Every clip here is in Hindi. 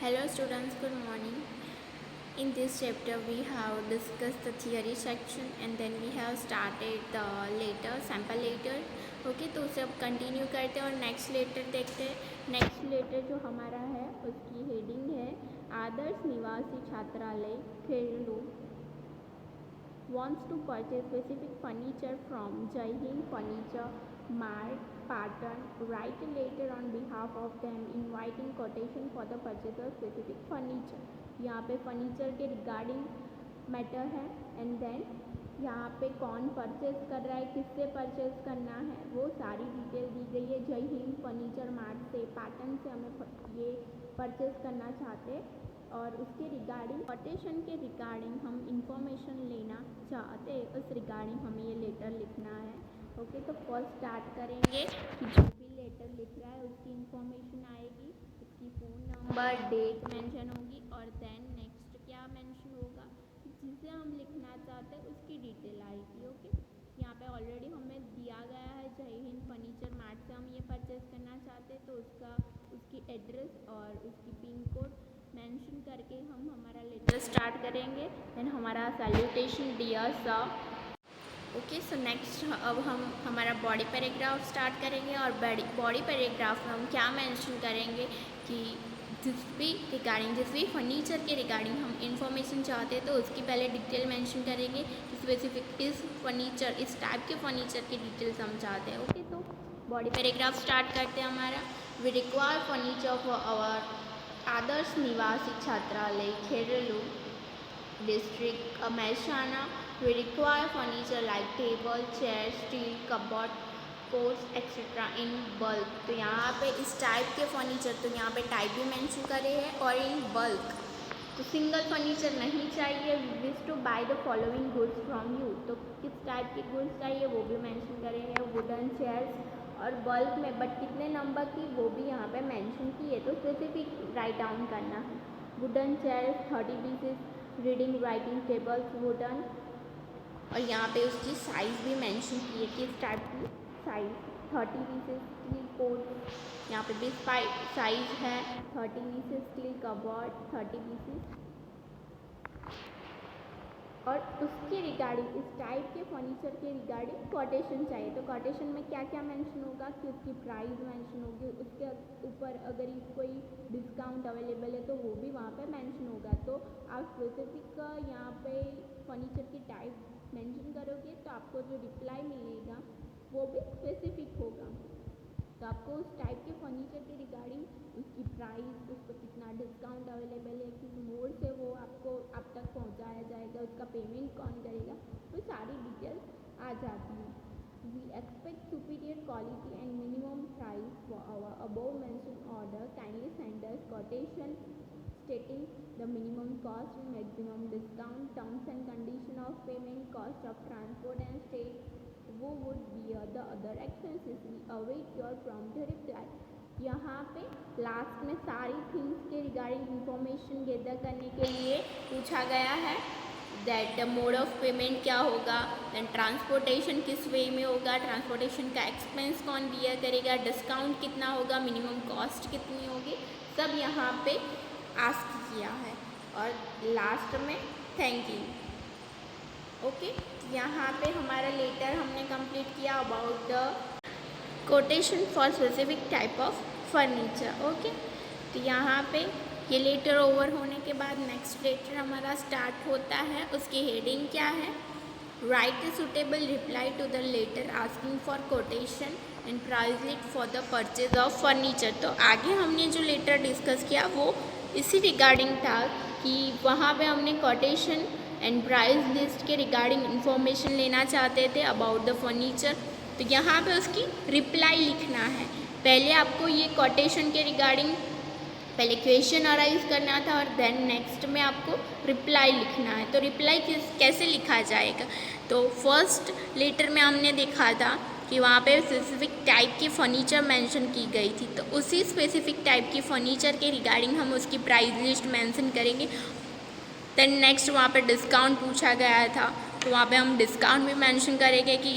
Hello students, good morning. In this chapter we have discussed the theory section and then we have started the letter, sample letter. Okay तो उसे अब कंटिन्यू करते हैं और नेक्स्ट लेटर देखते हैं। नेक्स्ट लेटर जो हमारा है उसकी हेडिंग है आदर्श Nivasi Chhatralaya खेरलू wants to purchase specific furniture from Jai Hind Furniture Mart, Patan. Write a letter on behalf of them inviting quotation for the purchase of specific furniture. यहाँ पे फर्नीचर के रिगार्डिंग मैटर है एंड देन यहाँ पे कौन परचेज कर रहा है, किससे परचेज करना है, वो सारी डिटेल दी गई है। जय हिंद फर्नीचर मार्ट से, पाटन से हमें ये परचेज करना चाहते और उसके रिगार्डिंग कोटेशन के रिगार्डिंग हम इंफॉर्मेशन लेना चाहते, उस रिगार्डिंग हमें ये लेटर लिखना है। ओके तो फर्स्ट स्टार्ट करेंगे कि जो भी लेटर लिख रहा है उसकी इंफॉर्मेशन आएगी, उसकी फ़ोन नंबर, डेट मेंशन होगी और देन नेक्स्ट क्या मेंशन होगा, जिसे हम लिखना चाहते हैं उसकी डिटेल आएगी। ओके यहाँ पे ऑलरेडी हमें दिया गया है जय हिंद फर्नीचर मार्ट से हम ये परचेज करना चाहते हैं, तो उसकी एड्रेस और उसकी पिन कोड मेंशन करके हम हमारा लेटर स्टार्ट करेंगे। देन हमारा salutation dear sir. Okay so next अब हम हमारा बॉडी पैराग्राफ स्टार्ट करेंगे और बॉडी पैराग्राफ में हम क्या मेंशन करेंगे कि जिस भी फर्नीचर के रिगार्डिंग हम इंफॉर्मेशन चाहते हैं तो उसकी पहले डिटेल मेंशन करेंगे कि स्पेसिफिक इस टाइप के फर्नीचर की डिटेल्स हम चाहते हैं। ओके तो बॉडी पैराग्राफ स्टार्ट करते हैं हमारा। We require furniture for our Adarsh Nivasi Chhatralaya Kheralu district Mehsana. We require furniture like table, chair, steel, cupboard, coats, etc. in bulk। तो यहाँ पे इस टाइप के फर्नीचर, तो यहाँ पे टाइप भी मेंशन करे हैं और इन बल्क, तो सिंगल फर्नीचर नहीं चाहिए। Wish to buy the following goods from you, तो किस टाइप के गुड्स चाहिए वो भी मेंशन करे हैं। वुडन चेयर्स और बल्क में, बट कितने नंबर की वो भी यहाँ पे मेंशन की है, तो स्पेसिफिक राइट डाउन करना है। Wooden chairs 30 pieces, reading writing tables wooden, और यहाँ पे उसकी साइज़ भी मेंशन की है किस टाइप की साइज़, 30 पीसेस स्टील कोट, यहाँ पे भी साइज़ है 30 पीसेस स्टील कबर्ड 30 पीसेस, और उसके रिगार्डिंग इस टाइप के फर्नीचर के रिगार्डिंग कोटेशन चाहिए। तो कोटेशन में क्या क्या मेंशन होगा कि उसकी प्राइस मेंशन होगी, उसके ऊपर अगर कोई डिस्काउंट अवेलेबल है तो वो भी वहाँ पे मेंशन होगा। तो आप स्पेसिफिक यहाँ पे फर्नीचर की टाइप मेंशन करोगे तो आपको जो रिप्लाई मिलेगा वो भी स्पेसिफिक होगा। तो आपको उस टाइप के फर्नीचर के रिगार्डिंग उसकी प्राइस, उसको कितना डिस्काउंट अवेलेबल है, किस मोड से वो आपको आप तक पहुंचाया जाएगा, उसका पेमेंट कौन करेगा, तो सारी डिटेल्स आ जाती हैं। We expect superior quality and minimum price for our above mention order, kindly send us quotation stating the minimum cost and maximum discount, terms and condition of payment, cost of transport and stay, who would bear the other expenses. We await your prompt reply। यहाँ पे लास्ट में सारी थिंग्स के रिगार्डिंग इंफॉर्मेशन गैदर करने के लिए पूछा गया है। दैट मोड ऑफ पेमेंट क्या होगा, दैन ट्रांसपोर्टेशन किस वे में होगा, ट्रांसपोर्टेशन का एक्सपेंस कौन बियर करेगा, डिस्काउंट कितना होगा, मिनिमम कॉस्ट कितनी होगी, सब यहाँ पे आस्क किया है। और लास्ट में थैंक यू। ओके यहाँ पे हमारा लेटर हमने कंप्लीट किया about the quotation for specific type of furniture. Okay तो यहाँ पे ये लेटर ओवर होने के बाद नेक्स्ट लेटर हमारा स्टार्ट होता है। उसकी हेडिंग क्या है, right a suitable reply to the letter asking for quotation and price list for the purchase of furniture. तो आगे हमने जो लेटर डिस्कस किया वो इसी रिगार्डिंग था कि वहाँ पे हमने कोटेशन एंड प्राइस लिस्ट के रिगार्डिंग इंफॉर्मेशन लेना चाहते थे अबाउट द फर्नीचर। तो यहाँ पे उसकी रिप्लाई लिखना है। पहले आपको ये कोटेशन के रिगार्डिंग पहले क्वेश्चन अराइज करना था और देन नेक्स्ट में आपको रिप्लाई लिखना है। तो रिप्लाई कैसे लिखा जाएगा, तो फर्स्ट लेटर में हमने देखा था कि वहाँ पे स्पेसिफिक टाइप की फ़र्नीचर मेंशन की गई थी, तो उसी स्पेसिफिक टाइप की फ़र्नीचर के रिगार्डिंग हम उसकी प्राइस लिस्ट मेंशन करेंगे। देन नेक्स्ट वहाँ पे डिस्काउंट पूछा गया था, तो वहाँ पे हम डिस्काउंट भी मेंशन करेंगे कि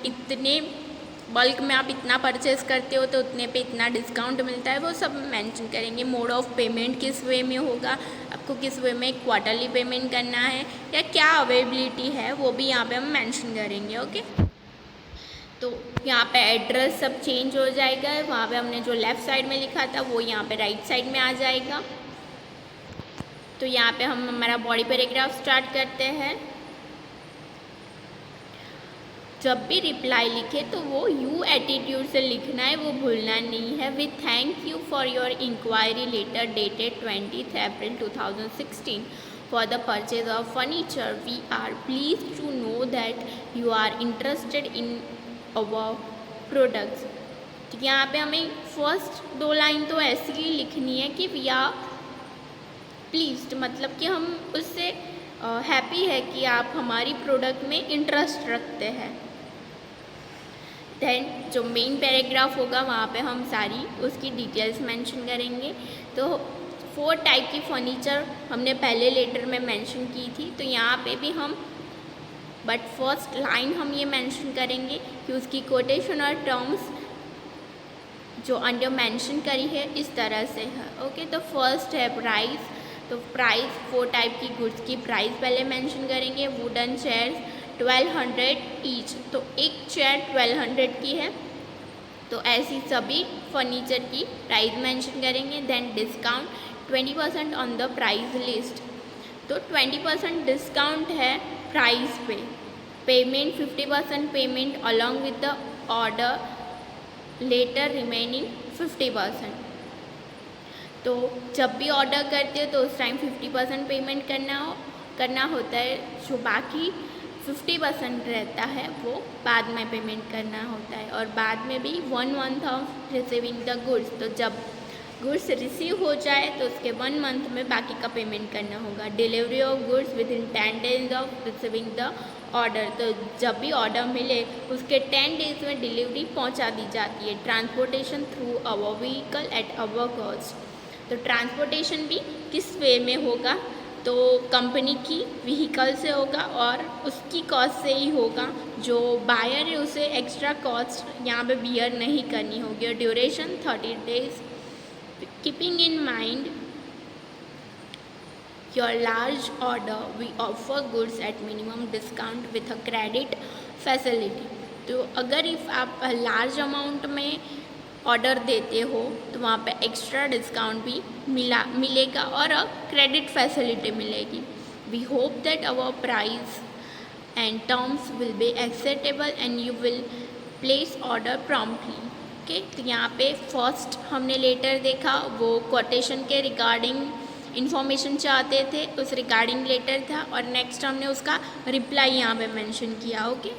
इतने बल्क में आप इतना परचेस करते हो तो उतने पे इतना डिस्काउंट मिलता है, वो सब मेंशन करेंगे। मोड ऑफ पेमेंट किस वे में होगा, आपको किस वे में क्वार्टरली पेमेंट करना है या क्या अवेलेबिलिटी है, वो भी यहाँ पे हम मेंशन करेंगे। ओके, तो यहाँ पे एड्रेस सब चेंज हो जाएगा, वहाँ पे हमने जो लेफ़्ट साइड में लिखा था वो यहाँ पे राइट साइड में आ जाएगा। तो यहाँ पे हम हमारा बॉडी पैराग्राफ स्टार्ट करते हैं। जब भी रिप्लाई लिखे तो वो यू एटीट्यूड से लिखना है, वो भूलना नहीं है। With thank you for your inquiry letter dated 20 April 2016 for the purchase of furniture. We are pleased to know that you are interested in our products. तो यहाँ पे हमें फर्स्ट 2 लाइन तो ऐसी ही लिखनी है कि वी आर प्लीज्ड, मतलब कि हम उससे हैप्पी है कि आप हमारी प्रोडक्ट में इंटरेस्ट रखते हैं। देन जो मेन पैराग्राफ होगा वहाँ पे हम सारी उसकी डिटेल्स मेंशन करेंगे। तो 4 टाइप की फर्नीचर हमने पहले लेटर में मेंशन की थी, तो यहाँ पे भी हम बट फर्स्ट लाइन हम ये मेंशन करेंगे कि उसकी कोटेशन और टर्म्स जो अंडर मेंशन करी है इस तरह से है। ओके, तो फर्स्ट है प्राइस। तो प्राइस 4 टाइप की गुड्स की प्राइस पहले मेंशन करेंगे। वुडन चेयर्स 1200 ईच, तो एक चेयर 1200 की है, तो ऐसी सभी फर्नीचर की प्राइस मेंशन करेंगे। Then discount 20% on the price list, तो 20% डिस्काउंट है प्राइस पे। Payment 50% payment along with the order, later remaining 50%। तो जब भी ऑर्डर करते हो तो उस टाइम 50% पेमेंट करना होता है, जो बाकी 50% रहता है वो बाद में पेमेंट करना होता है। और बाद में भी 1 month of receiving the goods, तो जब गुड्स रिसीव हो जाए तो उसके 1 month में बाकी का पेमेंट करना होगा। Delivery of goods with in 10 days of receiving the order, तो जब भी ऑर्डर मिले उसके 10 days में डिलीवरी पहुंचा दी जाती है। Transportation through our vehicle at our cost, तो ट्रांसपोर्टेशन भी किस वे में होगा, तो कंपनी की व्हीकल से होगा और उसकी कॉस्ट से ही होगा। जो बायर है उसे एक्स्ट्रा कॉस्ट यहाँ पे बियर नहीं करनी होगी। और duration 30 days। Keeping in mind your large order, we offer goods at minimum discount with a credit facility. तो अगर इफ़ आप लार्ज अमाउंट में ऑर्डर देते हो तो वहाँ पे एक्स्ट्रा डिस्काउंट भी मिलेगा और क्रेडिट फैसिलिटी मिलेगी। We hope that our price and terms will be acceptable and you will place order promptly. Okay, तो यहाँ पे फर्स्ट हमने लेटर देखा, वो कोटेशन के रिगार्डिंग इन्फॉर्मेशन चाहते थे, उस रिगार्डिंग लेटर था। और नेक्स्ट हमने उसका रिप्लाई यहाँ पे मेंशन किया। ओके।